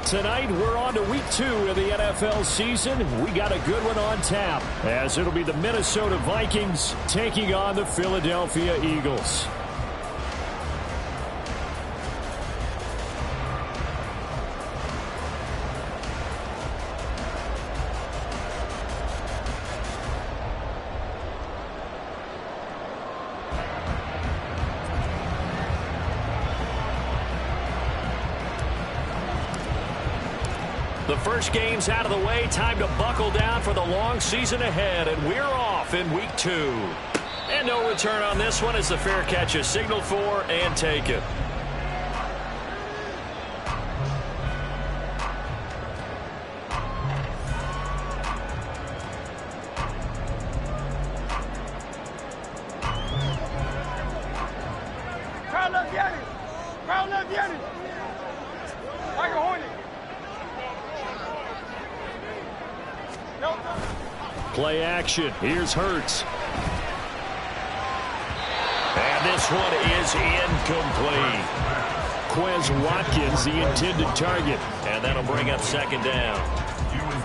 Tonight, we're on to week 2 of the NFL season. We got a good one on tap, as it'll be the Minnesota Vikings taking on the Philadelphia Eagles. The first game's out of the way. Time to buckle down for the long season ahead, and we're off in week 2. And no return on this one as the fair catch is signaled for and taken. Play action. Here's Hurts. And this one is incomplete. Quez Watkins, the intended target. And that'll bring up second down.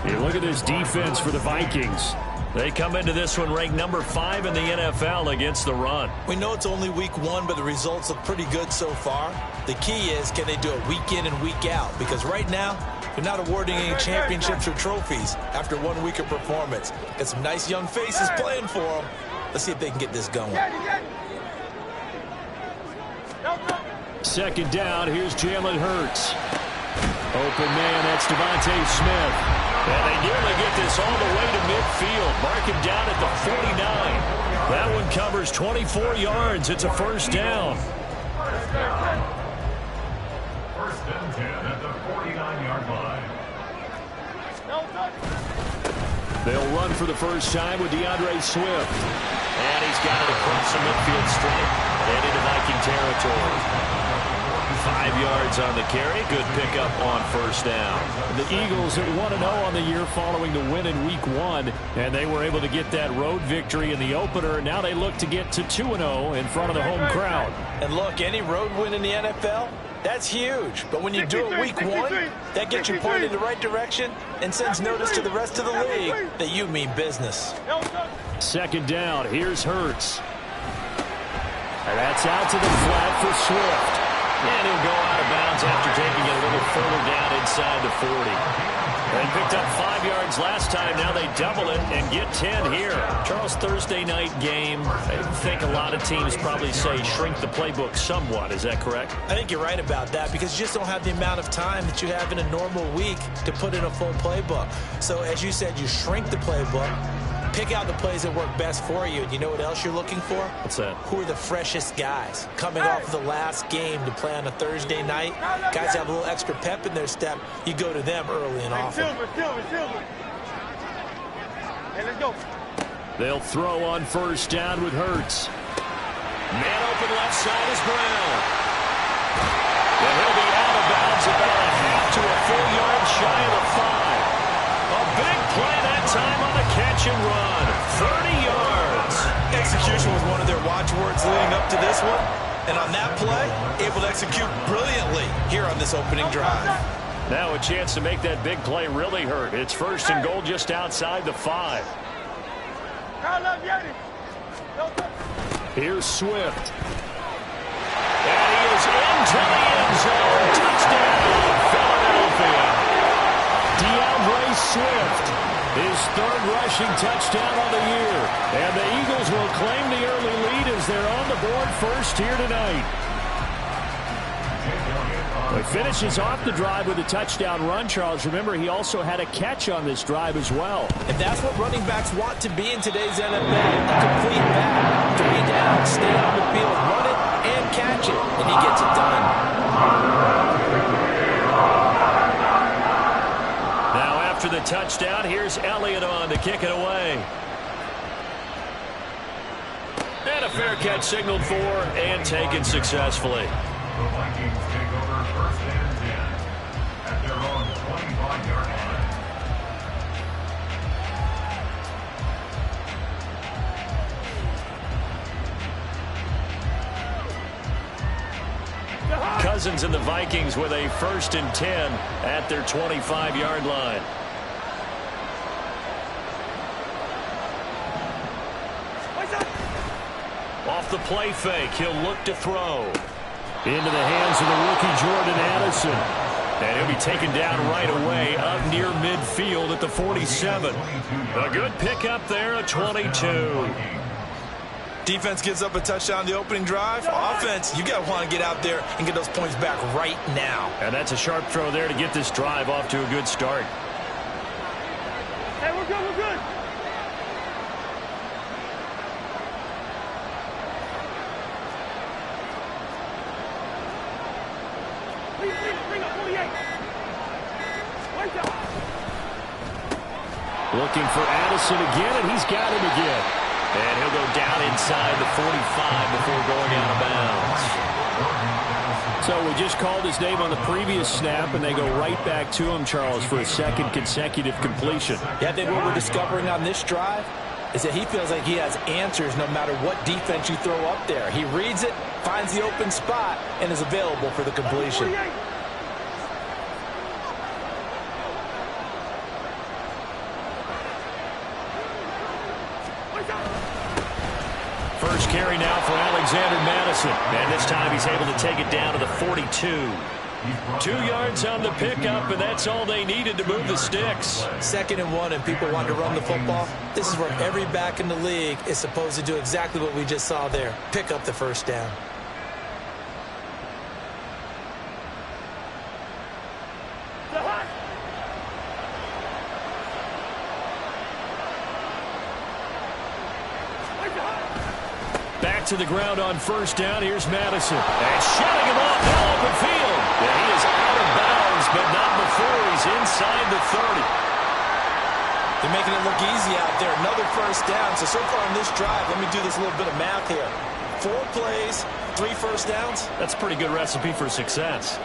Hey, look at this defense for the Vikings. They come into this one ranked number 5 in the NFL against the run. We know it's only week 1, but the results look pretty good so far. The key is, can they do it week in and week out? Because right now, they're not awarding any championships or trophies after 1 week of performance. Got some nice young faces playing for them. Let's see if they can get this going. Second down, here's Jalen Hurts. Open man, that's Devontae Smith. And they nearly get this all the way to midfield. Mark him down at the 49. That one covers 24 yards. It's a first down. First and 10 at the 49-yard line. They'll run for the first time with DeAndre Swift. And he's got it across the midfield strip and into Viking territory. 5 yards on the carry. Good pickup on first down. The Eagles at 1-0 on the year following the win in week 1. And they were able to get that road victory in the opener. Now they look to get to 2-0 in front of the home crowd. And look, any road win in the NFL, that's huge. But when you do it week 1, that gets you pointed in the right direction and sends notice to the rest of the league that you mean business. Second down, here's Hurts. And that's out to the flat for Swift. And he'll go out of bounds after taking it a little further down inside the 40. They picked up 5 yards last time. Now they double it and get 10 here. Charles, Thursday night game. I think a lot of teams probably say shrink the playbook somewhat. Is that correct? I think you're right about that because you just don't have the amount of time that you have in a normal week to put in a full playbook. So as you said, you shrink the playbook. Pick out the plays that work best for you. And you know what else you're looking for? What's that? Who are the freshest guys? Coming off the last game to play on a Thursday night. Guys have a little extra pep in their step. You go to them early and often. Hey, let's go. They'll throw on first down with Hurts. Man open left side is Brown. And he'll be out of bounds about a half to a full yard shy of the 5. A big play that time on the catch and run. 30 yards. Execution was one of their watchwords leading up to this one. And on that play, able to execute brilliantly here on this opening drive. Now a chance to make that big play really hurt. It's first and goal just outside the 5. Here's Swift. And he is into the end zone. Touchdown, Philadelphia. DeAndre Swift, his 3rd rushing touchdown of the year. And the Eagles will claim the early lead as they're on the board first here tonight. He finishes off the drive with a touchdown run, Charles. Remember, he also had a catch on this drive as well. And that's what running backs want to be in today's NFL. A complete back. 3 down, stay on the field, run it, and catch it. And he gets it done. Now after the touchdown, here's Elliott on to kick it away. And a fair catch signaled for and taken successfully. The Vikings take over first and 10 at their own 25-yard line. Cousins and the Vikings with a 1st and 10 at their 25-yard line. Off the play fake, he'll look to throw. Into the hands of the rookie Jordan Addison. And he'll be taken down right away up near midfield at the 47. A good pickup there, a 22. Defense gives up a touchdown on the opening drive. Offense, you got to want to get out there and get those points back right now. And that's a sharp throw there to get this drive off to a good start. Hey, we're good, we're good. Bring up 48. Looking for Addison again, and he's got him again. And he'll go down inside the 45 before going out of bounds. So we just called his name on the previous snap, and they go right back to him, Charles, for a 2nd consecutive completion. Yeah, I think what we're discovering on this drive is that he feels like he has answers no matter what defense you throw up there. He reads it, finds the open spot, and is available for the completion. First carry now for Alexander Madison. And this time he's able to take it down to the 42. 2 yards on the pickup, and that's all they needed to move the sticks. 2nd and 1, and people want to run the football. This is where every back in the league is supposed to do exactly what we just saw there. Pick up the 1st down. Back to the ground on 1st down. Here's Madison. And shutting him off now open field. And he is out of bounds, but not before he's inside the 30. They're making it look easy out there. Another 1st down. So far on this drive, let me do this little bit of math here. 4 plays, 3 1st downs. That's a pretty good recipe for success.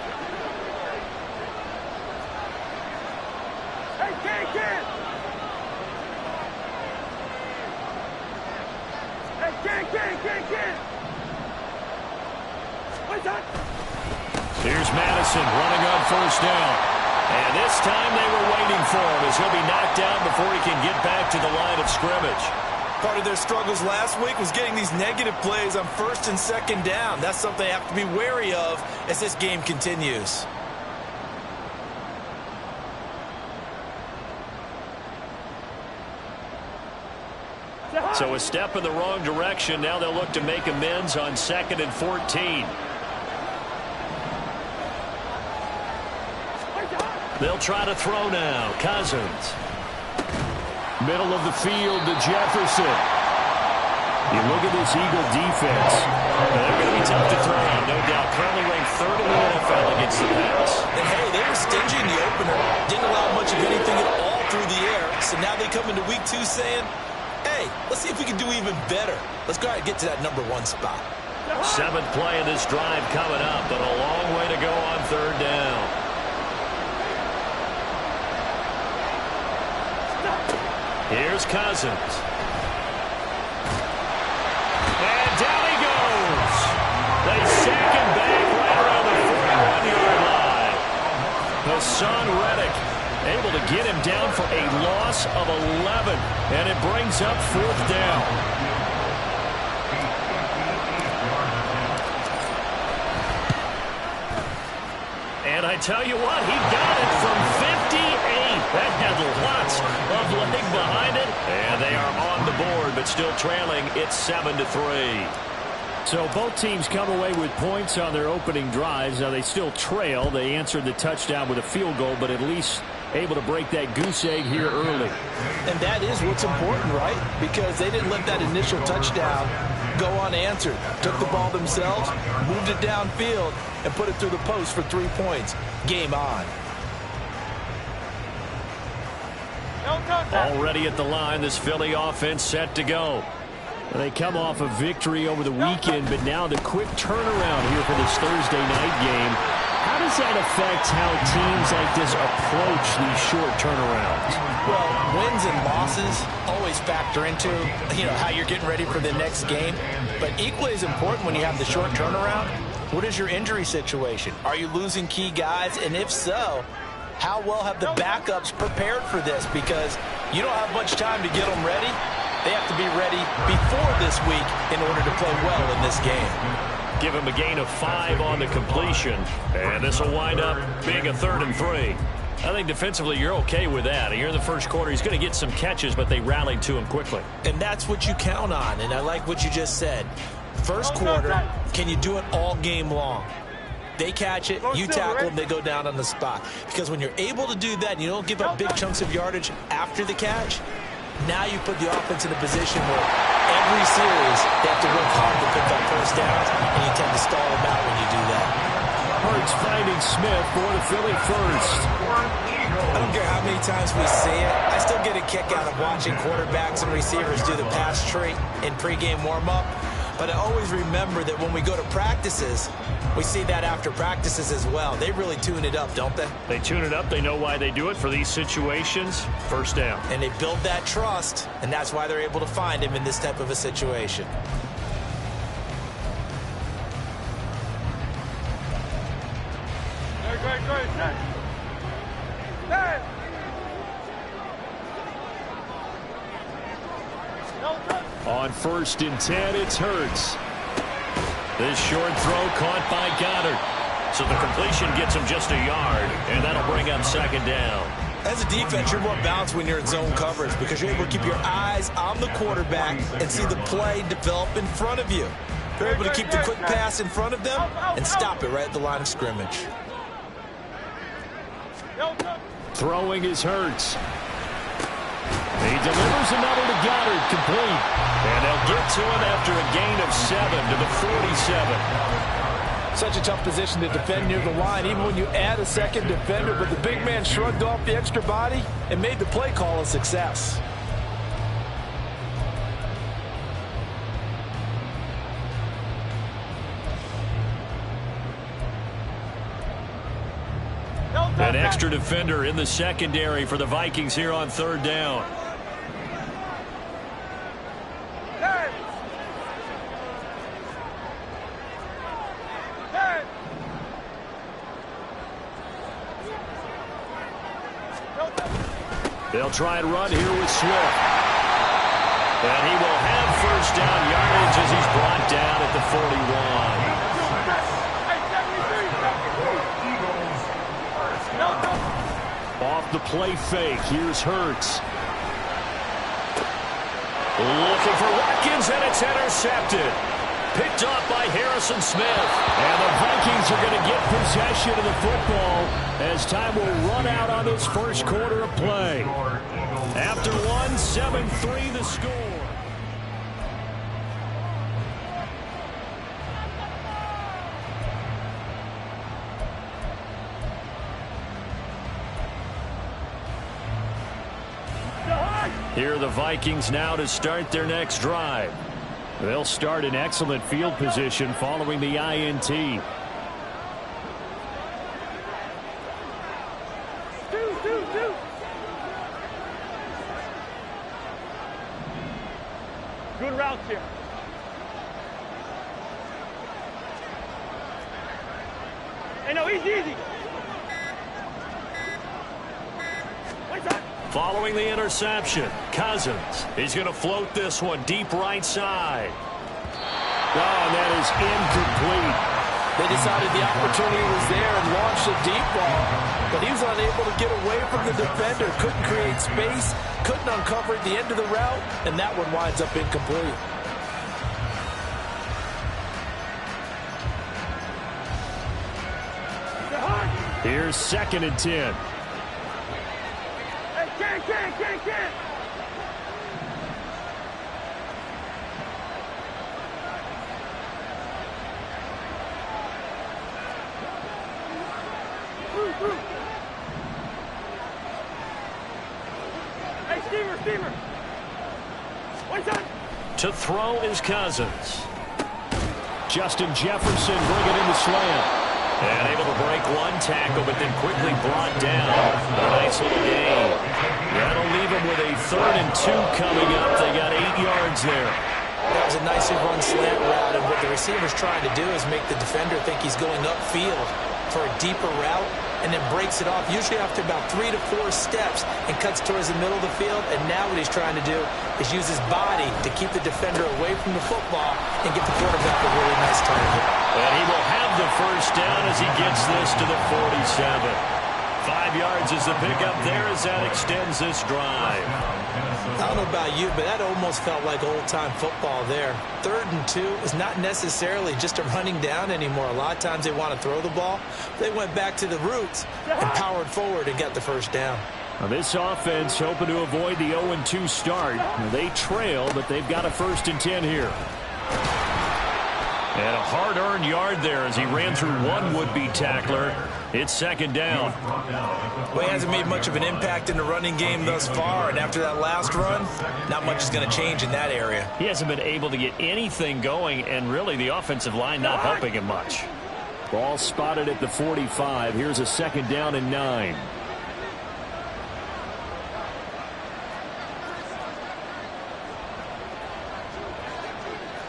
Hey, Ken! Here's Madison running on 1st down. And this time they were waiting for him as he'll be knocked down before he can get back to the line of scrimmage. Part of their struggles last week was getting these negative plays on 1st and 2nd down. That's something they have to be wary of as this game continues. So a step in the wrong direction. Now they'll look to make amends on 2nd and 14. They'll try to throw now. Cousins. Middle of the field to Jefferson. You look at this Eagle defense. They're going to be tough to throw on, no doubt. Currently ranked 3rd in the NFL against the pass. And hey, they were stingy in the opener. Didn't allow much of anything at all through the air. So now they come into week 2 saying, hey, let's see if we can do even better. Let's go ahead and get to that number 1 spot. 7th play of this drive coming up, but a long way to go on 3rd down. Here's Cousins. And down he goes. They sack him back right around the 41-yard line. Hassan Reddick able to get him down for a loss of 11. And it brings up 4th down. And I tell you what, he got it from 58. That had lots of leg behind it. And they are on the board, but still trailing. It's 7-3. So both teams come away with points on their opening drives. Now they still trail. They answered the touchdown with a field goal, but at least able to break that goose egg here early. And that is what's important, right? Because they didn't let that initial touchdown go unanswered. Took the ball themselves, moved it downfield, and put it through the post for 3 points. Game on. Already at the line, this Philly offense set to go. They come off a victory over the weekend, but now the quick turnaround here for this Thursday night game. How does that affect how teams like this approach these short turnarounds? Well, wins and losses always factor into, how you're getting ready for the next game. But equally as important when you have the short turnaround What is your injury situation? Are you losing key guys? And if so, how well have the backups prepared for this? Because you don't have much time to get them ready. They have to be ready before this week in order to play well in this game. Give him a gain of 5 on the completion. And this will wind up being a 3rd and 3. I think defensively you're okay with that. Here in the first quarter, he's going to get some catches, but they rallied to him quickly. And that's what you count on, and I like what you just said. First quarter, can you do it all game long? They catch it, you tackle them, they go down on the spot. Because when you're able to do that and you don't give up big chunks of yardage after the catch, now you put the offense in a position where every series they have to work hard to pick up first downs, and you tend to stall them out when you do that. Hurts finding Smith for the Philly first. I don't care how many times we see it. I still get a kick out of watching quarterbacks and receivers do the pass tree in pregame warm-up. But I always remember that when we go to practices, we see that after practices as well. They really tune it up, don't they? They tune it up. They know why they do it for these situations. First down. And they build that trust, and that's why they're able to find him in this type of a situation. On 1st and 10, it's Hurts. This short throw caught by Goddard. So the completion gets him just a yard, and that'll bring up 2nd down. As a defense, you're more balanced when you're in zone coverage because you're able to keep your eyes on the quarterback and see the play develop in front of you. You're able to keep the quick pass in front of them and stop it right at the line of scrimmage. Throwing is Hurts. He delivers another to Goddard, complete. And they'll get to him after a gain of 7 to the 47. Such a tough position to defend near the line, even when you add a second defender. But the big man shrugged off the extra body and made the play call a success. An extra defender in the secondary for the Vikings here on 3rd down. They'll try and run here with Swift. And he will have first down yardage as he's brought down at the 41. Off the play fake, here's Hurts. Looking for Watkins, and it's intercepted. Picked off by Harrison Smith. And the Vikings are going to get possession of the football as time will run out on this first quarter of play. After 7-3 the score. Here are the Vikings now to start their next drive. They'll start in excellent field position following the INT. Good routes here. Hey, no, easy. Following the interception, Cousins. He's going to float this one deep right side. Oh, and that is incomplete. They decided the opportunity was there and launched a deep ball, but he was unable to get away from the defender, couldn't create space, couldn't uncover at the end of the route, and that one winds up incomplete. Here's 2nd and 10. Can't. Hey, Steamer. One time. To throw is Cousins. Justin Jefferson bringing in the slant. And able to break one tackle, but then quickly brought down. A nice little gain. That'll leave him with a 3rd and 2 coming up. They got 8 yards there. That was a nicely run slant route, and what the receiver's trying to do is make the defender think he's going upfield for a deeper route, and then breaks it off, usually after about 3 to 4 steps, and cuts towards the middle of the field. And now what he's trying to do is use his body to keep the defender away from the football and get the quarterback a really nice target. And he will have the first down as he gets this to the 47. 5 yards is the pickup there as that extends this drive. I don't know about you, but that almost felt like old-time football there. 3rd and 2 is not necessarily just a running down anymore. A lot of times they want to throw the ball. They went back to the roots and powered forward and got the first down. Now this offense hoping to avoid the 0-2 start. Now they trail, but they've got a 1st and 10 here. And a hard-earned yard there as he ran through one would-be tackler. It's 2nd down. Well, he hasn't made much of an impact in the running game thus far, and after that last run, not much is going to change in that area. He hasn't been able to get anything going, and really the offensive line not helping him much. Ball spotted at the 45. Here's a 2nd down and 9.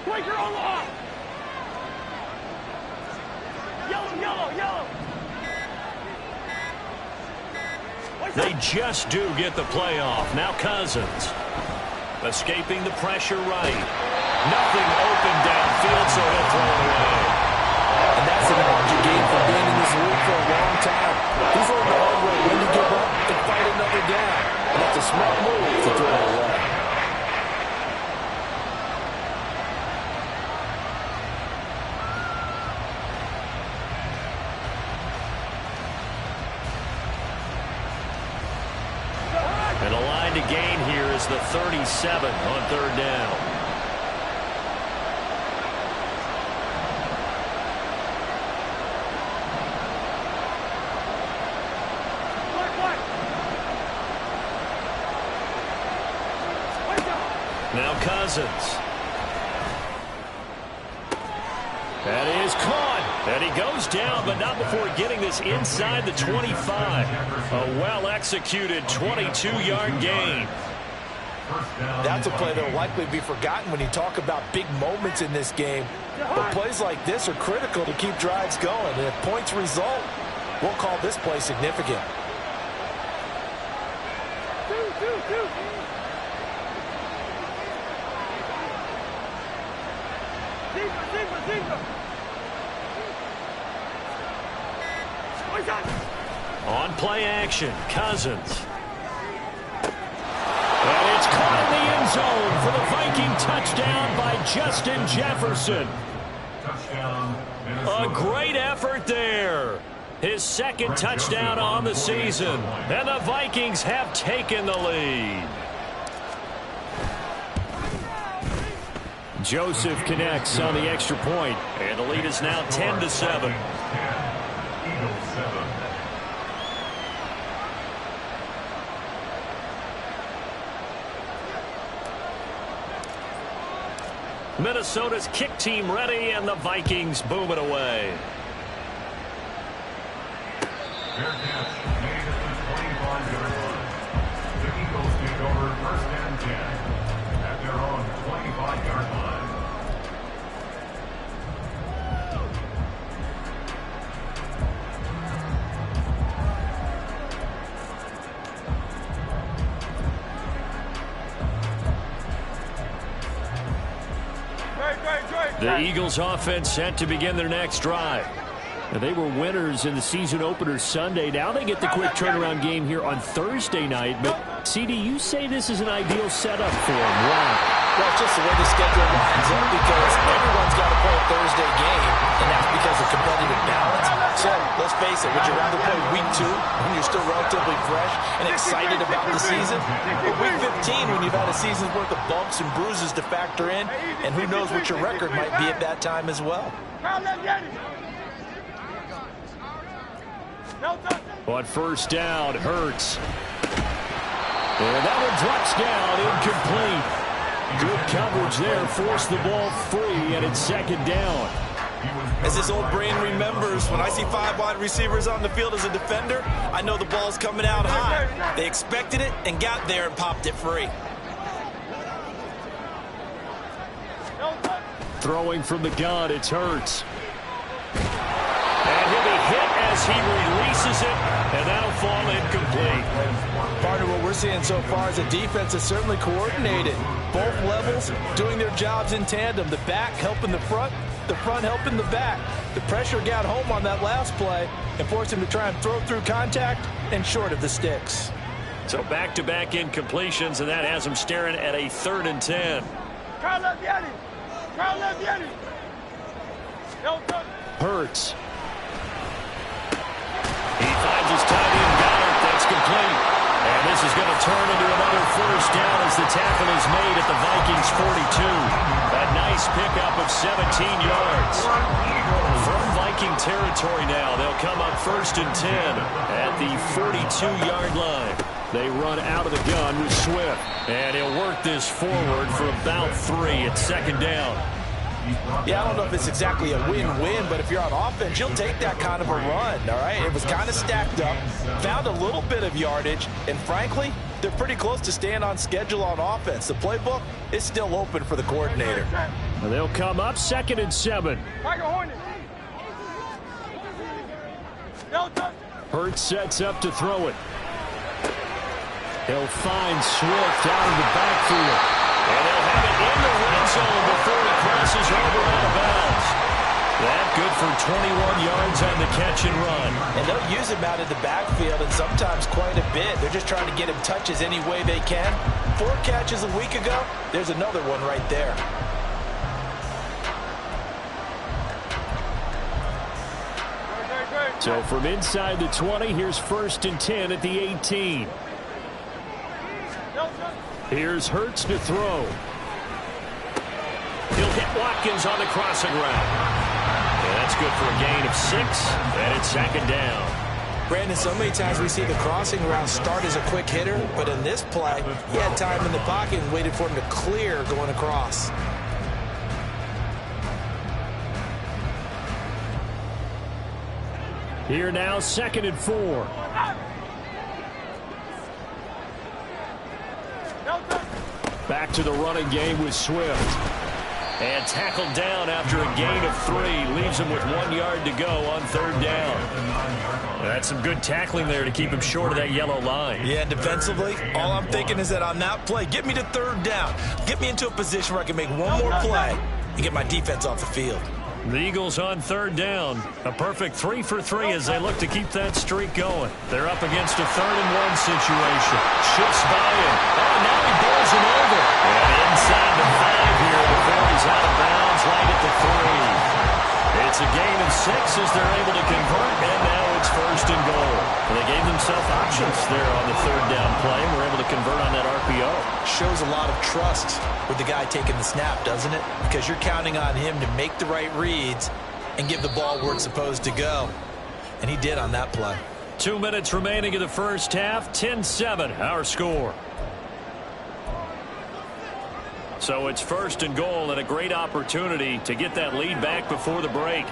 Wait, you're on the off. Yellow, yellow, yellow. They just do get the play off. Now Cousins. Escaping the pressure right. Nothing open downfield, so he'll throw it away. And that's an object game for being in this league for a long time. He's learned the hard way when to give up and fight another down. And that's a smart move to throw it away. And a line to gain here is the 37 on 3rd down. Now Cousins. That is caught. And he goes down, but not before getting this inside the 25. A well-executed 22-yard gain. That's a play that will likely be forgotten when you talk about big moments in this game. But plays like this are critical to keep drives going. And if points result, we'll call this play significant. Two. Zebra. On play action, Cousins. And it's caught in the end zone for the Viking touchdown by Justin Jefferson. A great effort there. His 2nd touchdown on the season. And the Vikings have taken the lead. Joseph connects on the extra point. And the lead is now 10-7. Minnesota's kick team ready, and the Vikings boom it away. Their catch made at the 25-yard line. The Eagles take over 1st and 10 at their own 25-yard line. The Eagles offense set to begin their next drive. Now, they were winners in the season opener Sunday. Now they get the quick turnaround game here on Thursday night. But, CD, you say this is an ideal setup for them. Why? Well, it's just the way the schedule lines up because everyone's got to play a Thursday game, and that's because of competitive balance. So, let's face it, would you rather play week 2 when you're still relatively fresh and excited about the season? Or week 15 when you've had a season's worth of bumps and bruises to factor in, and who knows what your record might be at that time as well. On 1st down, Hurts. And that one drops down, incomplete. Good coverage there, forced the ball free, and it's 2nd down. As this old brain remembers, when I see 5 wide receivers on the field as a defender, I know the ball's coming out high. They expected it and got there and popped it free. Throwing from the gun, it's Hurts. And he'll be hit as he releases it, and that'll fall incomplete. Partner, what we're seeing so far is the defense is certainly coordinated. Both levels doing their jobs in tandem. The back helping the front helping the back. The pressure got home on that last play and forced him to try and throw through contact and short of the sticks. So back-to-back incompletions, and that has him staring at a 3rd and 10. Hurts. He finds his tight end Goddard. That's complete. And this is going to turn into another 1st down as the tackle is made at the Vikings 42. A nice pickup of 17 yards. From Viking territory now, they'll come up 1st and 10 at the 42-yard line. They run out of the gun with Swift. And he'll work this forward for about 3 at 2nd down. Yeah, I don't know if it's exactly a win-win, but if you're on offense, you'll take that kind of a run, all right? It was kind of stacked up, found a little bit of yardage, and frankly, they're pretty close to staying on schedule on offense. The playbook is still open for the coordinator. And they'll come up 2nd and 7. Hurts sets up to throw it. He'll find Swift out of the backfield. And they'll have it in the red zone before he crosses over out of bounds. That good for 21 yards on the catch and run. And they'll use him out of the backfield, and sometimes quite a bit. They're just trying to get him touches any way they can. 4 catches a week ago, there's another one right there. So from inside the 20, here's 1st and 10 at the 18. Here's Hurts to throw. He'll hit Watkins on the crossing route. And that's good for a gain of 6, and it's 2nd down. Brandon, so many times we see the crossing route start as a quick hitter, but in this play, he had time in the pocket and waited for him to clear going across. Here now, 2nd and 4. Back to the running game with Swift. And tackled down after a gain of 3. Leaves him with 1 yard to go on 3rd down. That's some good tackling there to keep him short of that yellow line. Yeah, defensively, all I'm thinking is that on that play, get me to 3rd down. Get me into a position where I can make one more play and get my defense off the field. The Eagles on 3rd down. A perfect 3 for 3 as they look to keep that streak going. They're up against a 3rd and 1 situation. Shifts by him. Oh, now he bowls him over. And inside the 5 here before he's out of bounds right at the 3. It's a gain of 6 as they're able to convert, and now it's 1st and goal. And they gave themselves options there on the 3rd down play and were able to convert on that RPO. Shows a lot of trust with the guy taking the snap, doesn't it? Because you're counting on him to make the right reads and give the ball where it's supposed to go. And he did on that play. 2 minutes remaining in the first half. 10-7, our score. So it's 1st and goal and a great opportunity to get that lead back before the break.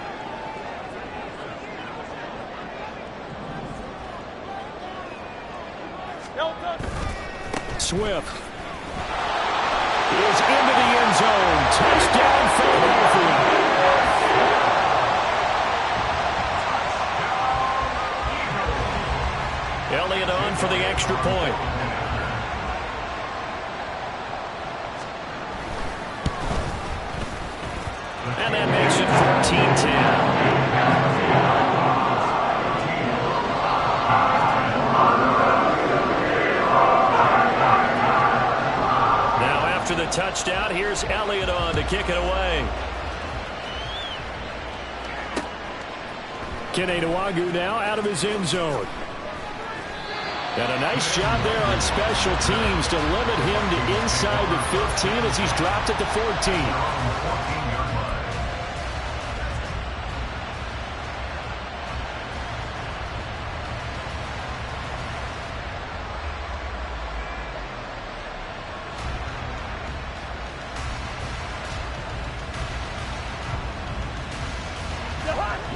Swift is into the end zone. Touchdown, Philadelphia. Elliott on for the extra point. And that makes it 14-10. After the touchdown, here's Elliott on to kick it away. Kene Nwangwu now out of his end zone. And a nice job there on special teams to limit him to inside the 15 as he's dropped at the 14.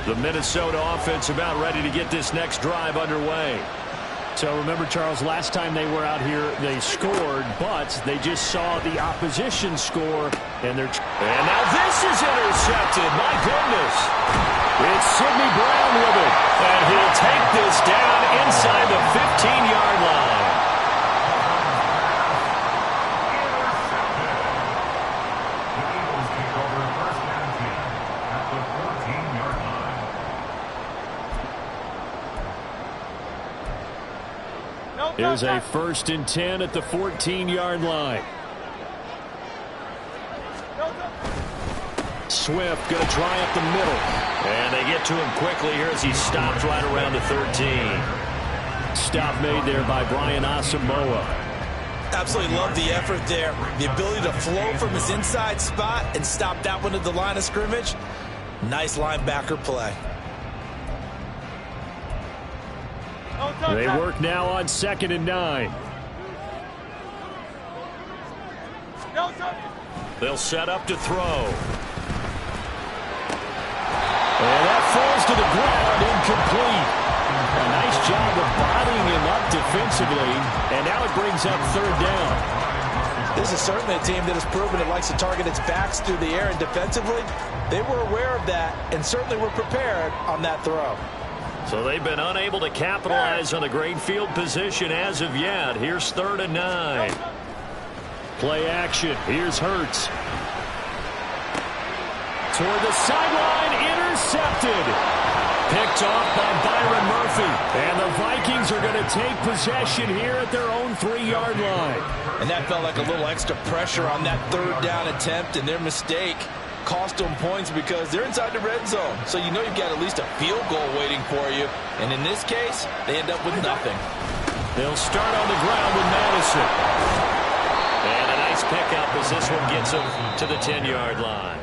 The Minnesota offense about ready to get this next drive underway. So remember, Charles, last time they were out here, they scored, but they just saw the opposition score. And now this is intercepted. My goodness. It's Sidney Brown with it. And he'll take this down inside the 15-yard line. The Eagles take over first and 10 at the 14-yard line. Here's a 1st and 10 at the 14-yard line. Swift going to try up the middle. And they get to him quickly here as he stopped right around the 13. Stop made there by Brian Asamoah. Absolutely love the effort there. The ability to flow from his inside spot and stop that one at the line of scrimmage. Nice linebacker play. They work now on 2nd and 9. They'll set up to throw. And that falls to the ground, incomplete. A nice job of bodying him up defensively, and now it brings up 3rd down. This is certainly a team that has proven it likes to target its backs through the air, and defensively, they were aware of that and certainly were prepared on that throw. So they've been unable to capitalize on the great field position as of yet. Here's 3rd and 9. Play action. Here's Hurts. Toward the sideline, intercepted. Picked off by Byron Murphy. And the Vikings are going to take possession here at their own 3-yard line. And that felt like a little extra pressure on that 3rd down attempt, and their mistake cost them points because they're inside the red zone. So you know you've got at least a field goal waiting for you. And in this case, they end up with nothing. They'll start on the ground with Madison. And a nice pickup as this one gets them to the 10-yard line.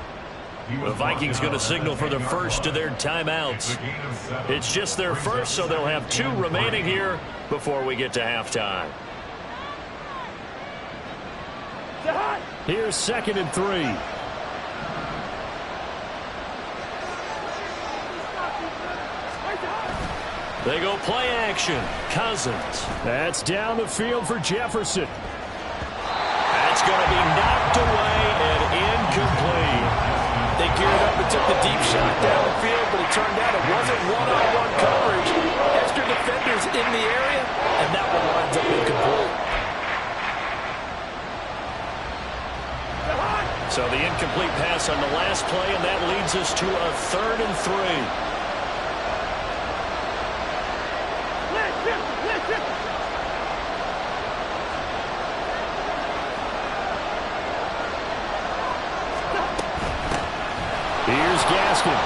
The Vikings going to signal for the first of their timeouts. It's just their first, so they'll have 2 remaining here before we get to halftime. Here's 2nd and 3. They go play action. Cousins. That's down the field for Jefferson. That's going to be knocked away and incomplete. They geared up and took the deep shot down the field, but it turned out it wasn't one-on-one coverage. Extra defenders in the area, and that one winds up incomplete. So the incomplete pass on the last play, and that leads us to a 3rd and 3. Here's Gaskin.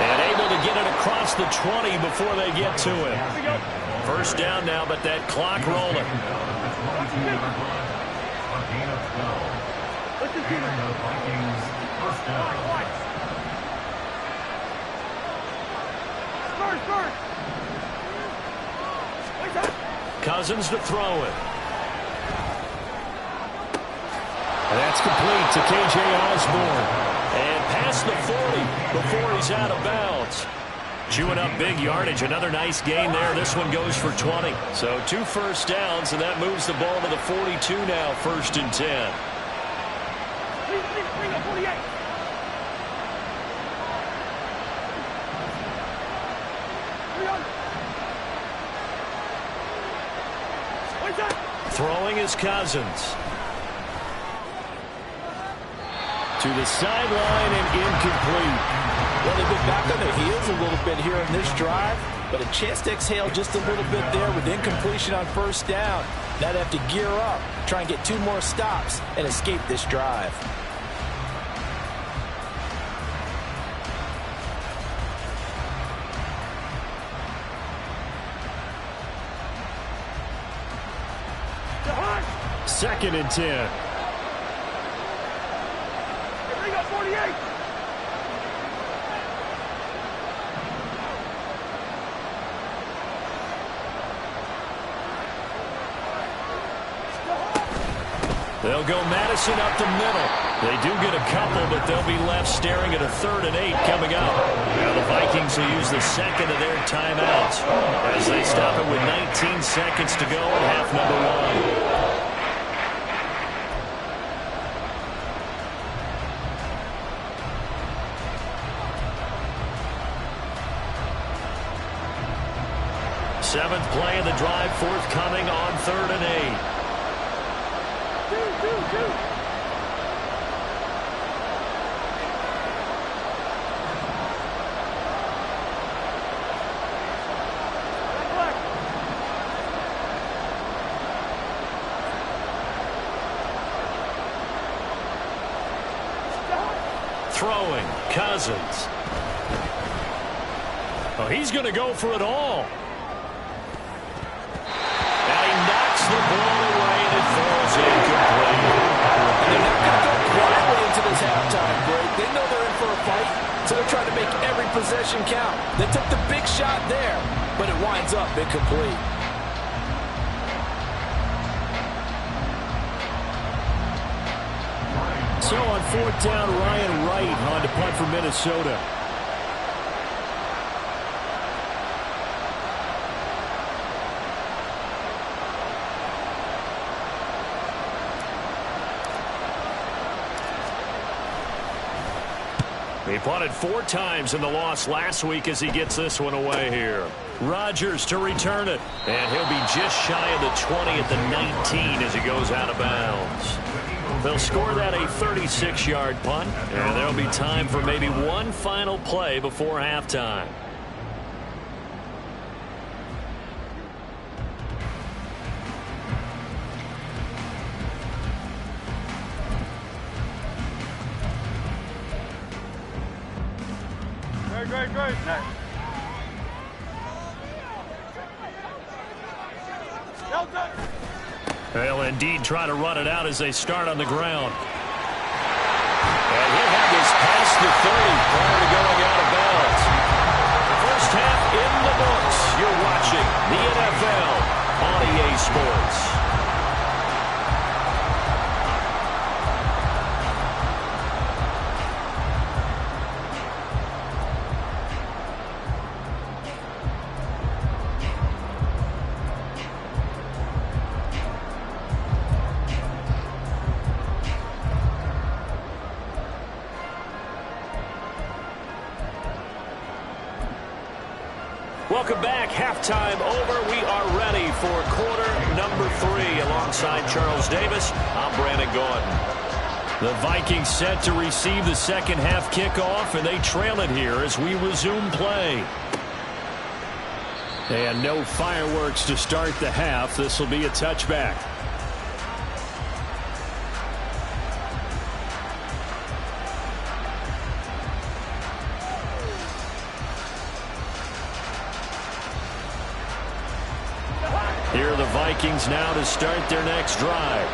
And able to get it across the 20 before they get to him. 1st down now, but that clock rolling. Cousins to throw it. That's complete to K.J. Osborne. And past the 40 before he's out of bounds. Chewing up big yardage. Another nice gain there. This one goes for 20. So 2 first downs, and that moves the ball to the 42 now, 1st and 10. Throwing is Cousins. To the sideline and incomplete. Well, they've been back on their heels a little bit here in this drive, but a chance to exhale just a little bit there with incompletion on 1st down. Now they have to gear up, try and get 2 more stops, and escape this drive. Second and 10. They'll go Madison up the middle. They do get a couple, but they'll be left staring at a 3rd and 8 coming up. Now the Vikings will use the second of their timeouts as they stop it with 19 seconds to go in half number 1. Seventh play of the drive forthcoming on 3rd and 8. Two. Throwing, Cousins. Oh, he's going to go for it all. And he knocks the ball away, and it falls incomplete. And they're not going to go quietly into this halftime break. They know they're in for a fight, so they're trying to make every possession count. They took the big shot there, but it winds up incomplete. So on 4th down, Ryan Wright on to punt for Minnesota. He punted 4 times in the loss last week as he gets this one away here. Rodgers to return it. And he'll be just shy of the 20 at the 19 as he goes out of bounds. They'll score that a 36-yard punt, and there'll be time for maybe one final play before halftime. Great. They'll indeed try to run it out as they start on the ground. And he'll have this past the 30 prior to going out of bounds. The first half in the books. You're watching the NFL on EA Sports. Welcome back. Halftime over. We are ready for quarter number 3. Alongside Charles Davis, I'm Brandon Gordon. The Vikings set to receive the second half kickoff, and they trail it here as we resume play. And no fireworks to start the half. This will be a touchback. Here are the Vikings now to start their next drive.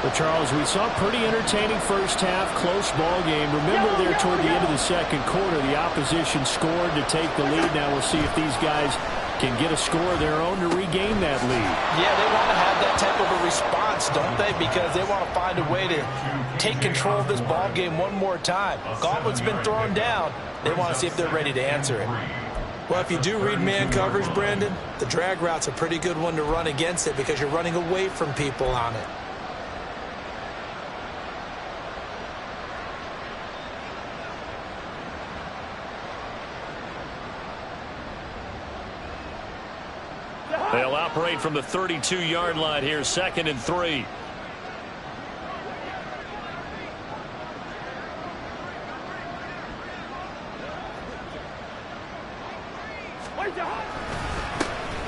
But Charles, we saw a pretty entertaining first half, close ball game. Remember there toward the end of the second quarter, the opposition scored to take the lead. Now we'll see if these guys can get a score of their own to regain that lead. Yeah, they want to have that type of a response, don't they? Because they want to find a way to take control of this ball game one more time. Gauntlet's been thrown down. They want to see if they're ready to answer it. Well, if you do read man coverage, Brandon, the drag route's a pretty good one to run against it because you're running away from people on it. They'll operate from the 32-yard line here, 2nd and 3.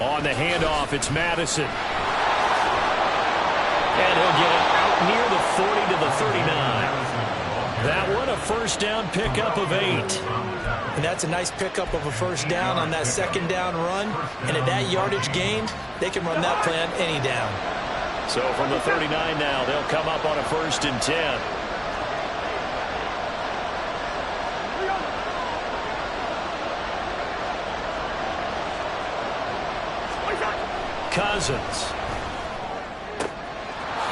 On the handoff, it's Madison. And he'll get it out near the 40 to the 39. That one, a first down pickup of 8. And that's a nice pickup of a first down on that second down run. And at that yardage gained, they can run that play on any down. So from the 39 now, they'll come up on a 1st and 10. Cousins.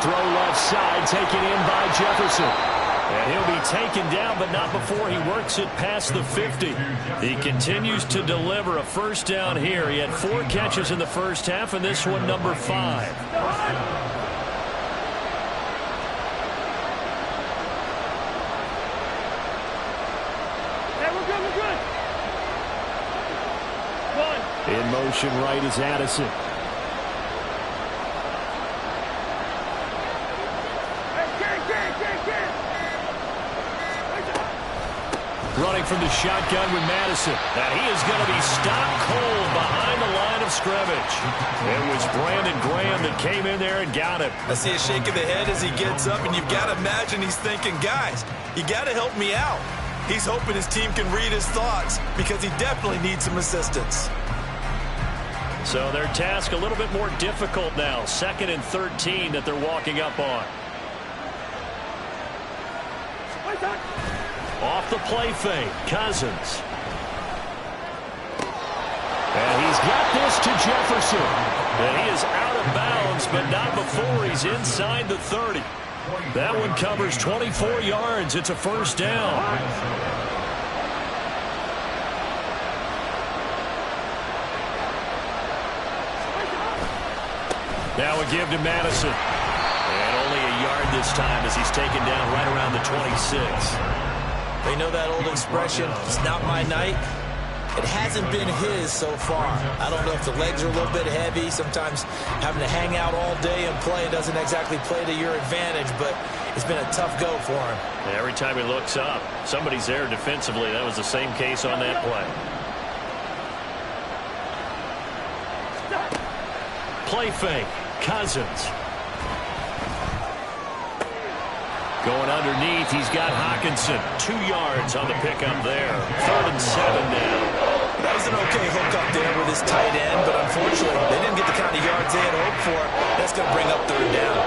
Throw left side, taken in by Jefferson. And he'll be taken down, but not before he works it past the 50. He continues to deliver a first down here. He had 4 catches in the first half, and this one number 5. Hey, we're good, we're good. One. In motion right is Addison. Running from the shotgun with Madison. And he is going to be stopped cold behind the line of scrimmage. It was Brandon Graham that came in there and got him. I see a shake of the head as he gets up, and you've got to imagine he's thinking, guys, you got to help me out. He's hoping his team can read his thoughts because he definitely needs some assistance. So their task a little bit more difficult now. 2nd and 13 that they're walking up on. Off the play fake, Cousins. And he's got this to Jefferson. And he is out of bounds, but not before he's inside the 30. That one covers 24 yards. It's a first down. Now a give to Madison. And only a yard this time as he's taken down right around the 26. They know that old expression, it's not my night. It hasn't been his so far. I don't know if the legs are a little bit heavy. Sometimes having to hang out all day and play doesn't exactly play to your advantage, but it's been a tough go for him. Every time he looks up, somebody's there defensively. That was the same case on that play. Play fake, Cousins. Going underneath, he's got Hawkinson. 2 yards on the pickup there. 3rd and 7 now. That was an okay hook up there with his tight end, but unfortunately, they didn't get the kind of yards they had hoped for. That's going to bring up 3rd down.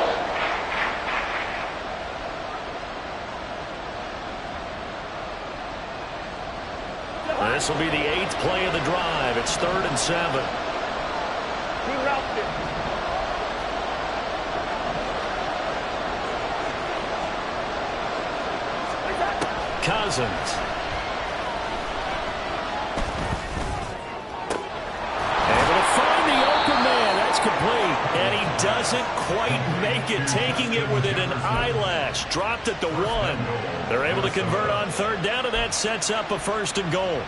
This will be the 8th play of the drive. It's 3rd and 7. We route it. Cousins. Able to find the open man. That's complete. And he doesn't quite make it. Taking it within an eyelash. Dropped at the 1. They're able to convert on 3rd down, and that sets up a 1st and goal.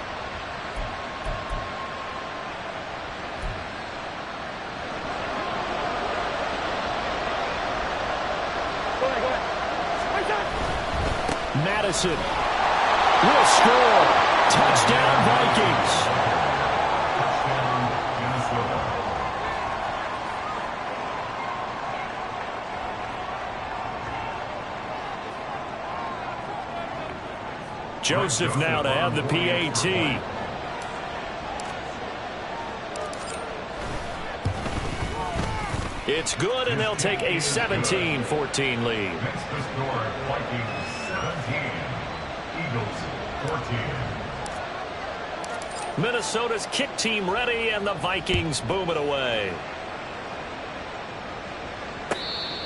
Madison will score. Touchdown, Vikings. Joseph now to have the PAT. It's good, and they'll take a 17-14 lead. Next to score, Vikings 17, Eagles 14. Minnesota's kick team ready, and the Vikings boom it away.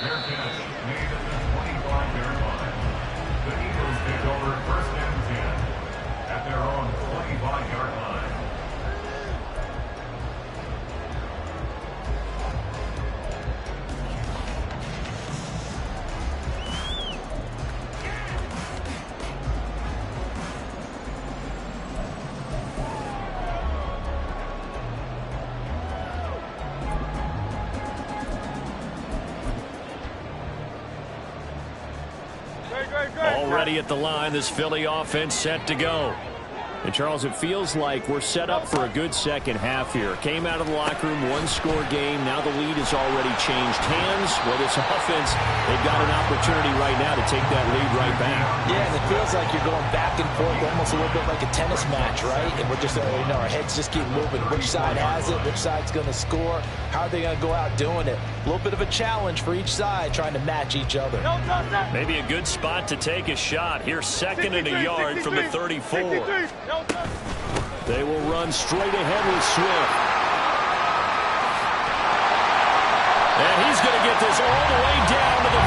Fair catch made at the 25-yard line. The Eagles take over 1st and 10 at their own 25-yard line. Already at the line, this Philly offense set to go. And, Charles, it feels like we're set up for a good second half here. Came out of the locker room, 1-score game. Now the lead has already changed hands. Well, this offense, they've got an opportunity right now to take that lead right back. Yeah, and it feels like you're going back and forth almost a little bit like a tennis match, right? And we're just, our heads just keep moving. Which side has it? Which side's going to score? How are they going to go out doing it? A little bit of a challenge for each side trying to match each other. Maybe a good spot to take a shot. Here's 2nd and a yard from the 34. They will run straight ahead with Swift. And he's going to get this all the way down to the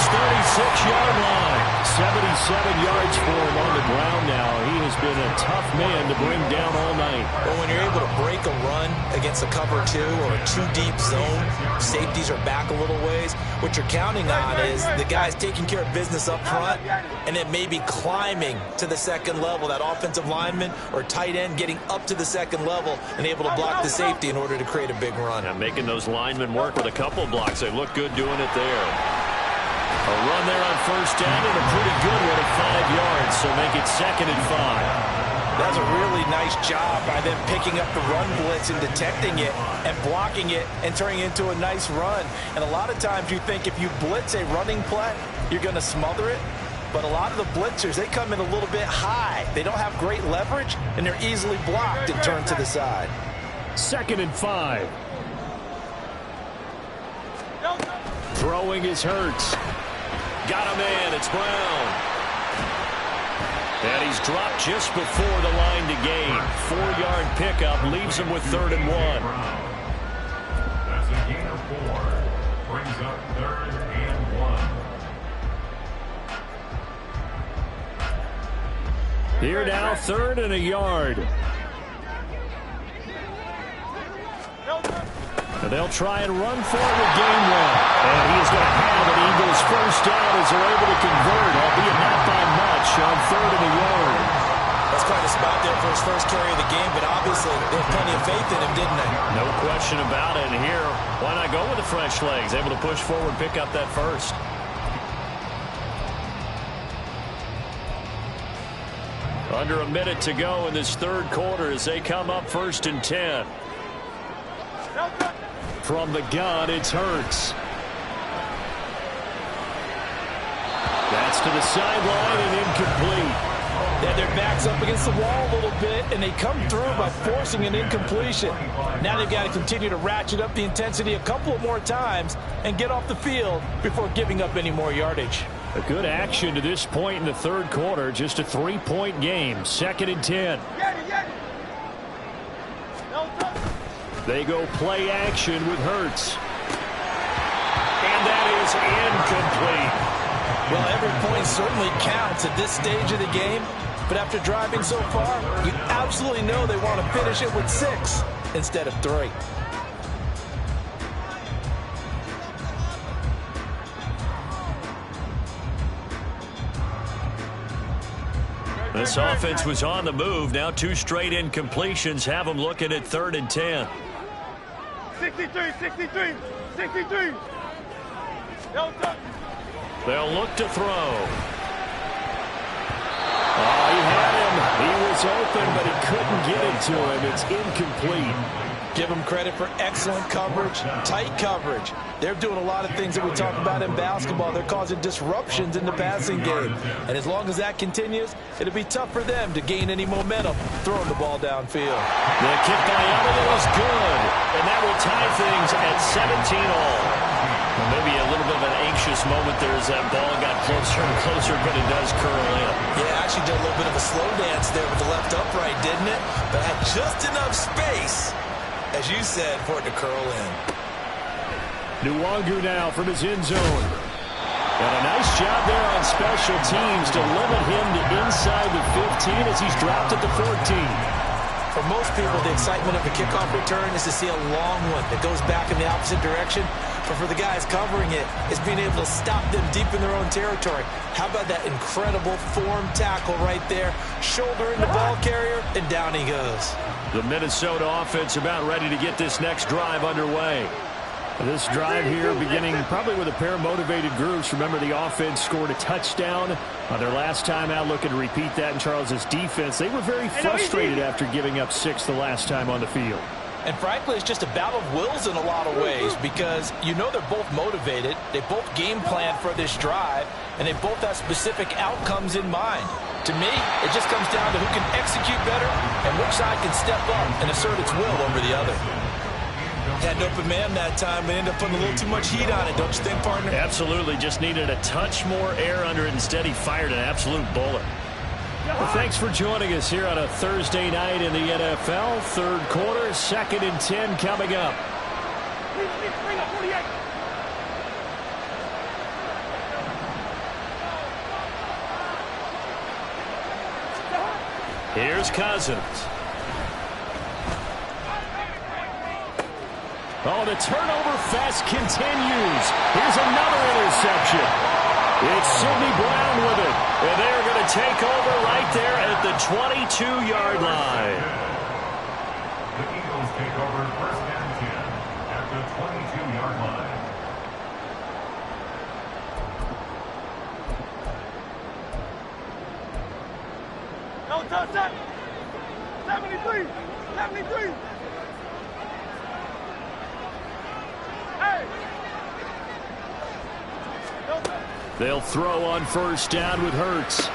36-yard line. 77 yards for him on the ground now. He has been a tough man to bring down all night. Well, when you're able to break a run against a cover 2 or a 2-deep zone, safeties are back a little ways. What you're counting on is the guys taking care of business up front and then maybe climbing to the second level. That offensive lineman or tight end getting up to the second level and able to block the safety in order to create a big run. Yeah, making those linemen work with a couple blocks. They look good doing it there. A run there on first down and a pretty good one at 5 yards, so make it 2nd and 5. That's a really nice job by them picking up the run blitz and detecting it and blocking it and turning it into a nice run. And a lot of times you think if you blitz a running play, you're going to smother it. But a lot of the blitzers, they come in a little bit high. They don't have great leverage, and they're easily blocked and turned to the side. 2nd and 5. Throwing is Hurts. Got him in. It's Brown. And he's dropped just before the line to gain. 4-yard pickup leaves him with 3rd and 1. That's a gain of 4. Brings up 3rd and 1. Here now, 3rd and a yard. And they'll try and run for it with game 1. And he is going to have an Eagles first down as they're able to convert, albeit not by much, on 3rd and a yard. That's quite a spot there for his first carry of the game, but obviously they had plenty of faith in him, didn't they? No question about it. And here, why not go with the fresh legs? Able to push forward, pick up that first. Under a minute to go in this 3rd quarter as they come up 1st and 10. From the gun, it's Hurts. That's to the sideline and incomplete. Yeah, their back's up against the wall a little bit, and they come through by forcing an incompletion. Now they've got to continue to ratchet up the intensity a couple more times and get off the field before giving up any more yardage. A good action to this point in the 3rd quarter. Just a 3-point game. 2nd and 10. They go play action with Hurts. And that is incomplete. Well, every point certainly counts at this stage of the game. But after driving so far, you absolutely know they want to finish it with 6 instead of 3. This offense was on the move. Now 2 straight incompletions have them looking at 3rd and 10. 63, 63, 63. They'll look to throw. Oh, he had him. He was open, but he couldn't get it to him. It's incomplete. Give them credit for excellent coverage, tight coverage. They're doing a lot of things that we talk about in basketball. They're causing disruptions in the passing game. And as long as that continues, it'll be tough for them to gain any momentum throwing the ball downfield. The kick by Elliott is good. And that will tie things at 17-all. Well, maybe a little bit of an anxious moment there as that ball got closer and closer, but it does curl in. Yeah, actually did a little bit of a slow dance there with the left upright, didn't it? But had just enough space, as you said, for it to curl in. Nwangu now from his end zone. And a nice job there on special teams to limit him to inside the 15 as he's dropped at the 14. For most people, the excitement of a kickoff return is to see a long one that goes back in the opposite direction. But for the guys covering it, it's being able to stop them deep in their own territory. How about that incredible form tackle right there? Shouldering the ball carrier, and down he goes. The Minnesota offense about ready to get this next drive underway. This drive here beginning probably with a pair of motivated groups. Remember, the offense scored a touchdown on their last time out. Looking to repeat that in Charles's defense. They were very frustrated after giving up 6 the last time on the field. And frankly, it's just a battle of wills in a lot of ways because you know they're both motivated. They both game plan for this drive, and they both have specific outcomes in mind. To me, it just comes down to who can execute better and which side can step up and assert its will over the other. Had an open man that time, but ended up putting a little too much heat on it, don't you think, partner? Absolutely. Just needed a touch more air under it. Instead, he fired an absolute bullet. Well, thanks for joining us here on a Thursday night in the NFL. 3rd quarter, 2nd and 10 coming up. Here's Cousins. Oh, the turnover fest continues. Here's another interception. It's Sidney Brown with it. And they're going to take over right there at the 22-yard line. The Eagles take over first and 10 at the 22-yard line. No touch. 73. 73. Hey. No touch. They'll throw on first down with Hurts.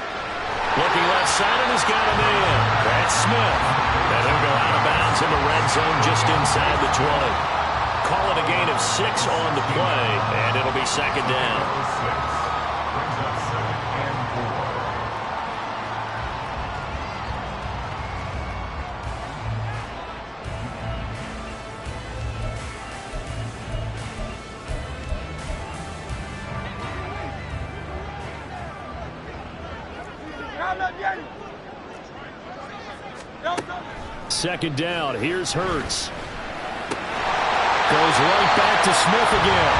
Looking left side, and he's got him in. That's Smith. And he'll go out of bounds in the red zone just inside the 20. Call it a gain of 6 on the play, and it'll be second down. 6 brings up second and 4. Second down. Here's Hurts. Goes right back to Smith again.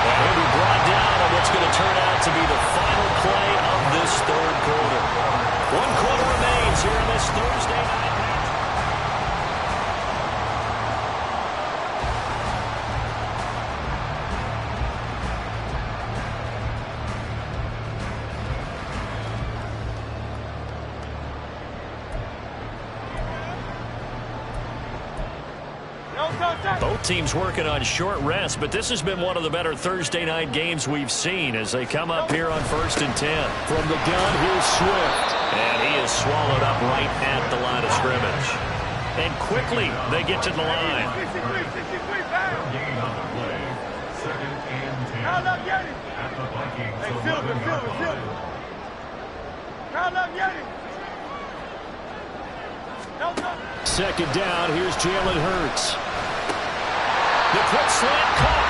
And he'll be brought down on what's going to turn out to be the final play of this third quarter. 1 quarter remains here on this Thursday night. Both teams working on short rest, but this has been one of the better Thursday night games we've seen as they come up here on first and 10. From the gun, here's Swift. And he is swallowed up right at the line of scrimmage. And quickly, they get to the line. 63. Gain on the play. Second and 10 Count up, Yanni. at the Vikings Hey, 11-yard Silver. line. Count up, Yanni. No touch. Second down, here's Jalen Hurts. The quick slant caught.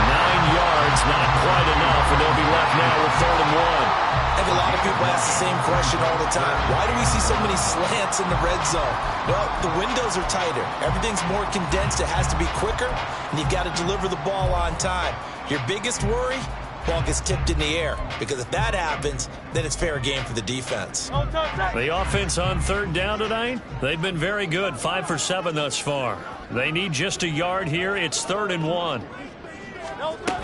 9 yards, not quite enough, and they'll be left now with 3rd and 1. And a lot of people ask the same question all the time. Why do we see so many slants in the red zone? Well, the windows are tighter. Everything's more condensed. It has to be quicker, and you've got to deliver the ball on time. Your biggest worry? Ball gets tipped in the air. Because if that happens, then it's fair game for the defense. No touch. The offense on 3rd down tonight, they've been very good, 5 for 7 thus far. They need just a yard here. It's 3rd and 1. No touch.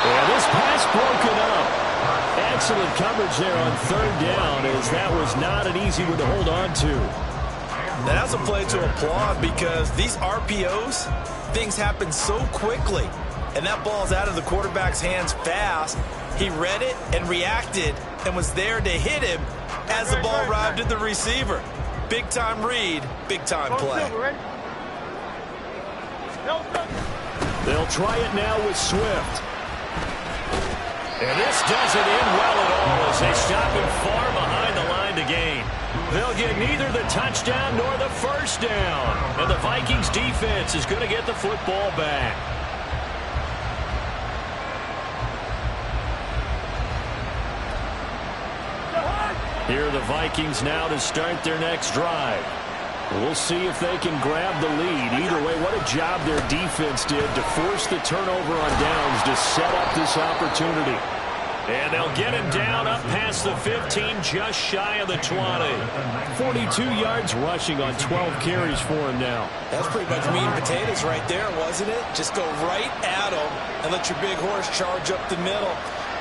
And this pass broken up. Excellent coverage there on 3rd down, as that was not an easy one to hold on to. Now, that's a play to applaud because these RPOs, things happen so quickly. And that ball's out of the quarterback's hands fast. He read it and reacted and was there to hit him as the ball arrived at the receiver. Big-time read, big-time play. No touch. They'll try it now with Swift. And this doesn't end well at all as they stop him far behind the line to gain. They'll get neither the touchdown nor the first down. And the Vikings defense is going to get the football back. Here are the Vikings now to start their next drive. We'll see if they can grab the lead. Either way, what a job their defense did to force the turnover on downs to set up this opportunity. And they'll get him down up past the 15, just shy of the 20. 42 yards rushing on 12 carries for him now. That's pretty much meat and potatoes right there, wasn't it? Just go right at him and let your big horse charge up the middle.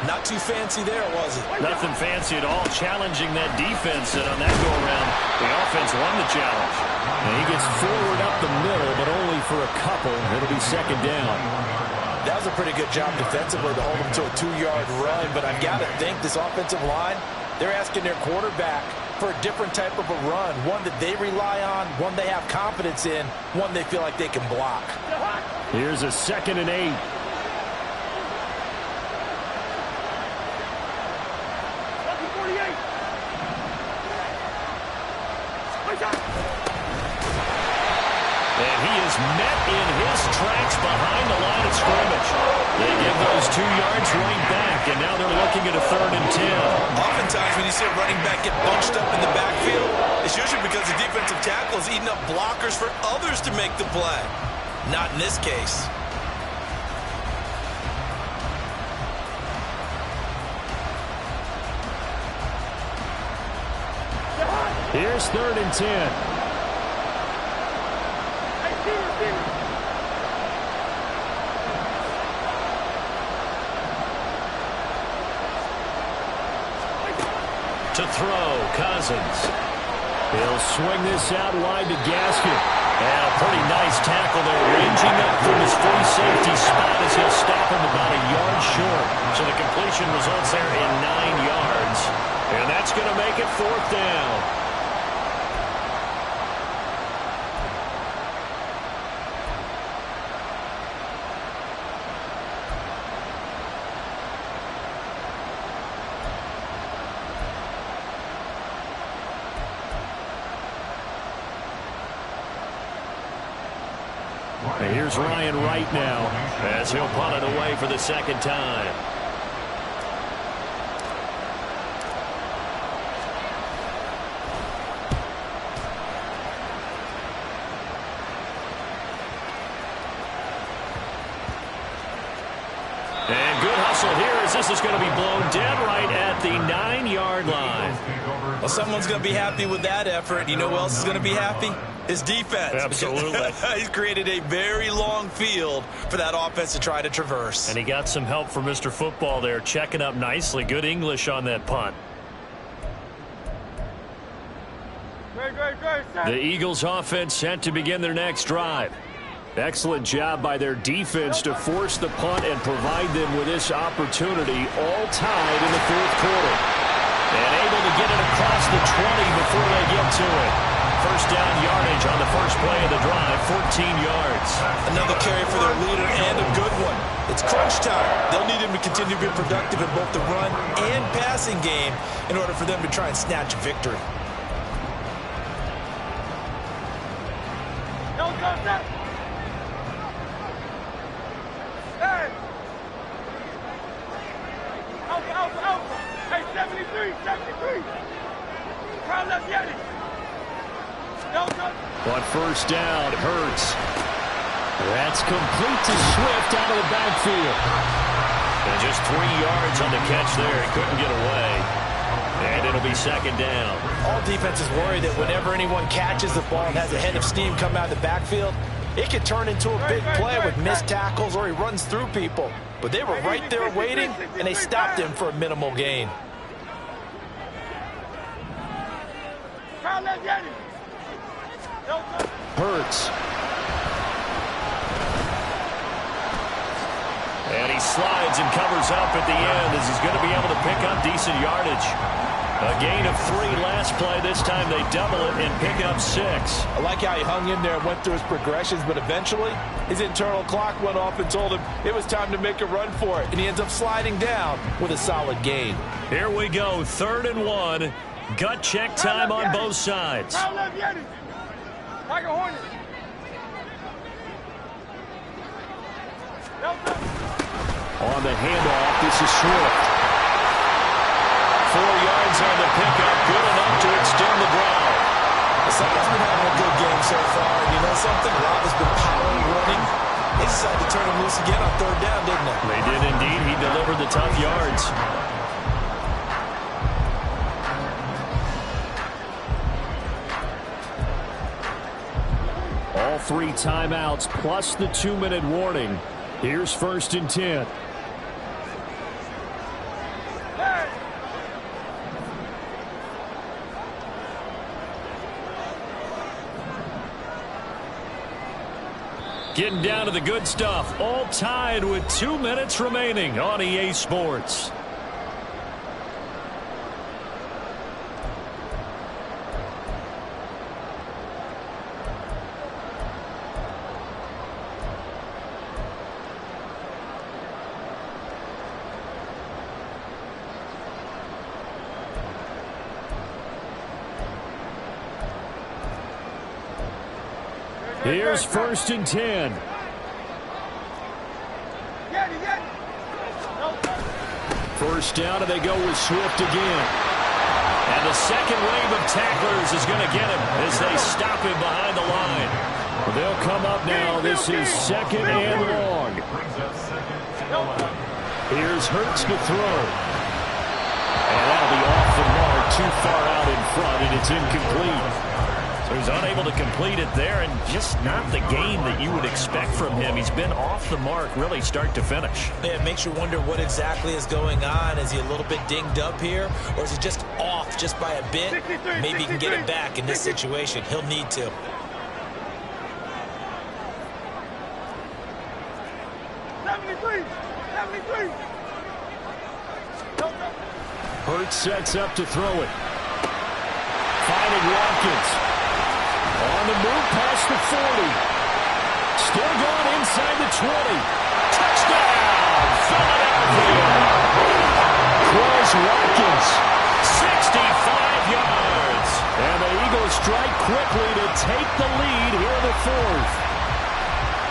Not too fancy there, was it? Nothing fancy at all, challenging that defense, and on that go-around, the offense won the challenge. And he gets forward up the middle, but only for a couple. It'll be second down. That was a pretty good job defensively to hold him to a 2-yard run, but I've got to think this offensive line, they're asking their quarterback for a different type of a run, one that they rely on, one they have confidence in, one they feel like they can block. Here's a 2nd and 8. And he is met in his tracks behind the line of scrimmage. They give those 2 yards right back, and now they're looking at a 3rd and 10. Oftentimes when you see a running back get bunched up in the backfield, it's usually because the defensive tackle is eating up blockers for others to make the play. Not in this case. Here's 3rd and 10. To throw, Cousins. He'll swing this out wide to Gaskin. And a pretty nice tackle there, ranging up from his free safety spot as he'll stop him about a yard short. So the completion results there in 9 yards. And that's going to make it 4th down. And here's Ryan Wright now as he'll punt it away for the 2nd time. And good hustle here as this is going to be blown dead right at the 9-yard line. Well, someone's going to be happy with that effort. You know who else is going to be happy? His defense. Absolutely. He's created a very long field for that offense to try to traverse. And he got some help from Mr. Football there, checking up nicely. Good English on that punt. The Eagles offense set to begin their next drive. Excellent job by their defense to force the punt and provide them with this opportunity, all tied in the 4th quarter. And able to get it across the 20 before they get to it. First down yardage on the first play of the drive, 14 yards. Another carry for their leader and a good one. It's crunch time. They'll need him to continue to be productive in both the run and passing game in order for them to try and snatch a victory. Hey! Alpha! Hey, 73! Crowd left Yeti! On first down, Hurts. That's complete to Swift out of the backfield. And just 3 yards on the catch there. He couldn't get away. And it'll be 2nd down. All defenses worry that whenever anyone catches the ball and has a head of steam come out of the backfield, it can turn into a big play with missed tackles or he runs through people. But they were right there waiting, and they stopped him for a minimal gain. Hurts. And he slides and covers up at the end as he's going to be able to pick up decent yardage. A gain of 3 last play. This time they double it and pick up 6. I like how he hung in there and went through his progressions, but eventually his internal clock went off and told him it was time to make a run for it, and he ends up sliding down with a solid gain. Here we go, 3rd and 1. Gut check time on both sides. Like a hornet. On the handoff, this is Swift. 4 yards on the pickup, good enough to extend the drive. Someone's been having a good game so far. And you know something? Rob has been powering running. They decided to turn him loose again on 3rd down, didn't they? They did indeed. He delivered the tough yards. All 3 timeouts plus the 2-minute warning. Here's 1st and 10. Getting down to the good stuff. All tied with 2 minutes remaining on EA Sports. Here's 1st and 10. First down, and they go with Swift again. And the second wave of tacklers is going to get him as they stop him behind the line. They'll come up now. This is 2nd and long. Here's Hurts to throw. And that'll be off the mark, too far out in front, and it's incomplete. So he's unable to complete it there, and just not the game that you would expect from him. He's been off the mark really start to finish. Yeah, it makes you wonder what exactly is going on. Is he a little bit dinged up here, or is he just off just by a bit? Maybe he can get it back in this situation. He'll need to. Hurts sets up to throw it. Finding Watkins. On the move past the 40. Still going inside the 20. Touchdown, Philadelphia. Quez Watkins. 65 yards. And the Eagles strike quickly to take the lead here in the 4th.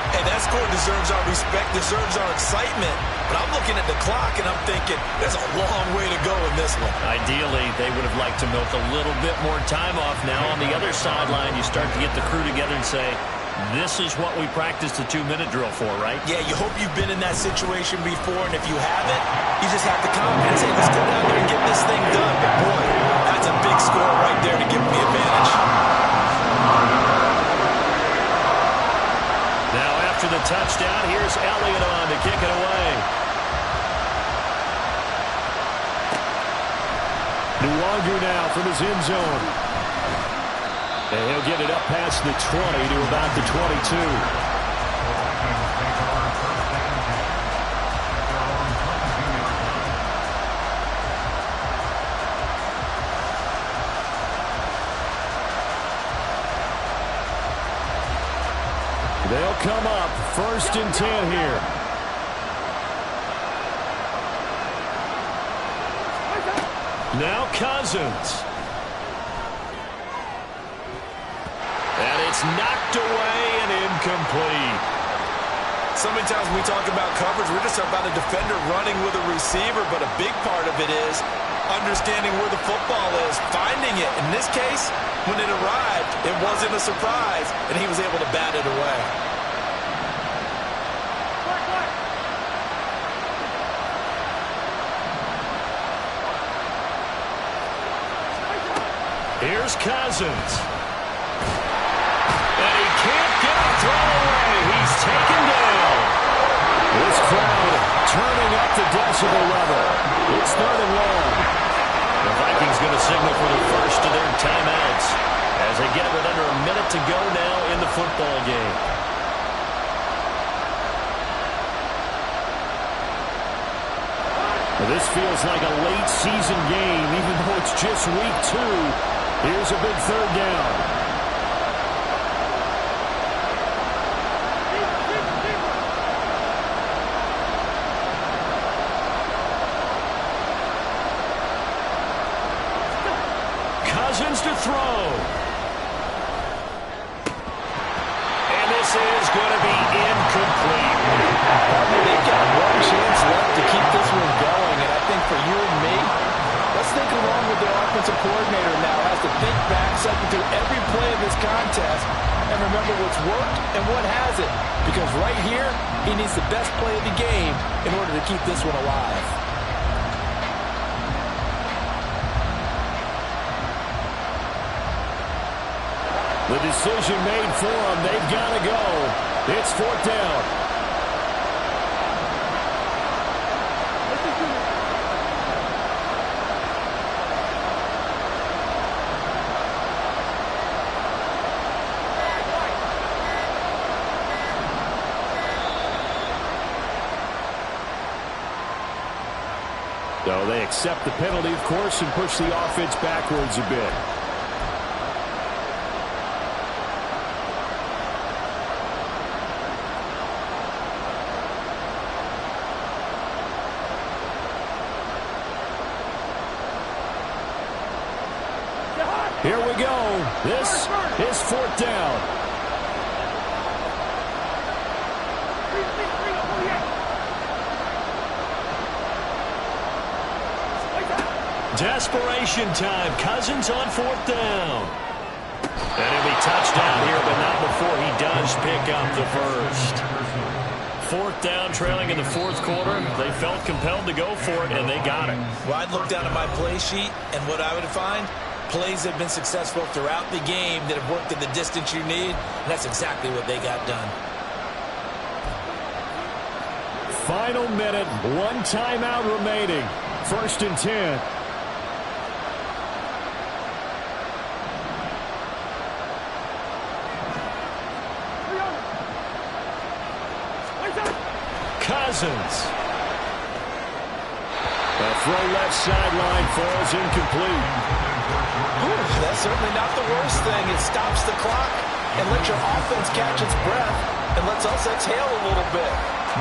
Hey, that score deserves our respect, deserves our excitement. But I'm looking at the clock, and I'm thinking there's a long way to go in this one. Ideally, they would have liked to milk a little bit more time off. Now on the other sideline, you start to get the crew together and say, this is what we practiced the 2-minute drill for, right? Yeah, you hope you've been in that situation before, and if you haven't, you just have to confidence. Hey, let's go down there and get this thing done. But boy, that's a big score right there to give them the advantage. Now after the touchdown, here's Elliott on to kick it away. Nuwagu now from his end zone. And he'll get it up past the 20 to about the 22. They'll come up 1st and 10 here. Now Cousins. And it's knocked away and incomplete. So many times when we talk about coverage, we're just about a defender running with a receiver, but a big part of it is understanding where the football is, finding it. In this case, when it arrived, it wasn't a surprise, and he was able to bat it away. Here's Cousins. And he can't get a throw away. He's taken down. This crowd turning up the decibel level. It's 3rd and long. The Vikings going to signal for the first of their timeouts as they get it with under a minute to go now in the football game. Well, this feels like a late season game, even though it's just week 2. Here's a big 3rd down. Cousins to throw. And this is going to be incomplete. They've got one chance left to keep this one going, and I think for you and me, let's think along with the offensive coordinator now has to think back, cycle through every play of this contest, and remember what's worked and what hasn't. Because right here, he needs the best play of the game in order to keep this one alive. The decision made for them. They've got to go. It's 4th down. So they accept the penalty, of course, and push the offense backwards a bit. Here we go. This is 4th down. Desperation time. Cousins on 4th down. And he'll be touchdown here, but not before he does pick up the first. 4th down, trailing in the 4th quarter. They felt compelled to go for it, and they got it. Well, I'd look down at my play sheet, and what I would find, plays have been successful throughout the game that have worked in the distance you need, and that's exactly what they got done. Final minute, 1 timeout remaining. 1st and 10. Cousins. The throw left sideline falls incomplete. That's certainly not the worst thing. It stops the clock and lets your offense catch its breath and lets us exhale a little bit.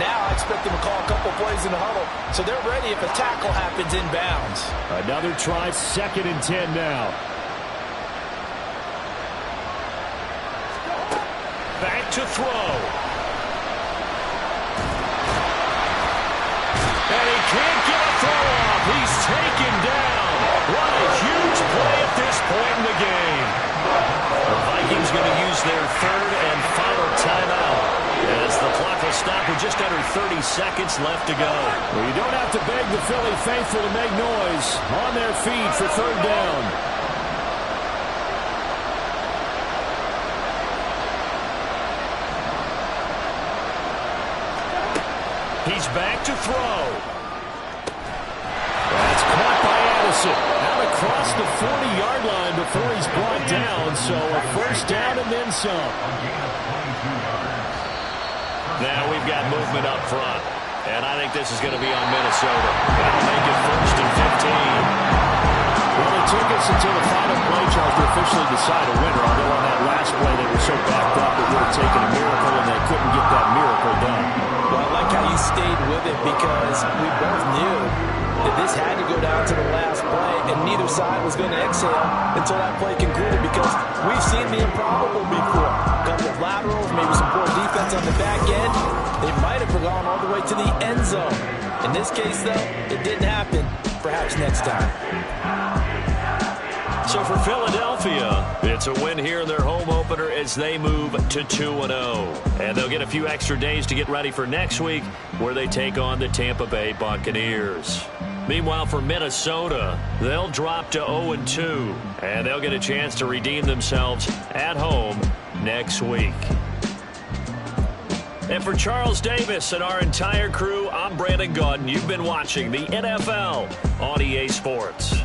Now I expect them to call a couple plays in the huddle, so they're ready if a tackle happens inbounds. Another try, 2nd and 10 now. Back to throw. And he can't get a throw off. He's taken down. What a huge play at this point in the game. The Vikings going to use their 3rd and final timeout, as the clock will stop with just under 30 seconds left to go. Well, you don't have to beg the Philly faithful to make noise. On their feet for 3rd down. He's back to throw. That's caught by Addison. Out across the 40-yard line before he's brought down. So a 1st down and then some. Now we've got movement up front. And I think this is going to be on Minnesota. That'll make it 1st and 15. Well, it took us until the final play, Charles, to officially decide a winner. Although on that last play they were so backed up it would have taken a miracle, and they couldn't get that miracle done. Well, I like how you stayed with it, because we both knew that this had to go down to the last play, and neither side was going to exhale until that play concluded, because we've seen the improbable before. A couple of laterals, maybe some poor defense on the back end. They might have gone all the way to the end zone. In this case, though, it didn't happen. Perhaps next time. So for Philadelphia, it's a win here in their home opener as they move to 2-0. And they'll get a few extra days to get ready for next week, where they take on the Tampa Bay Buccaneers. Meanwhile, for Minnesota, they'll drop to 0-2, and they'll get a chance to redeem themselves at home next week. And for Charles Davis and our entire crew, I'm Brandon Gaudin. You've been watching the NFL on EA Sports.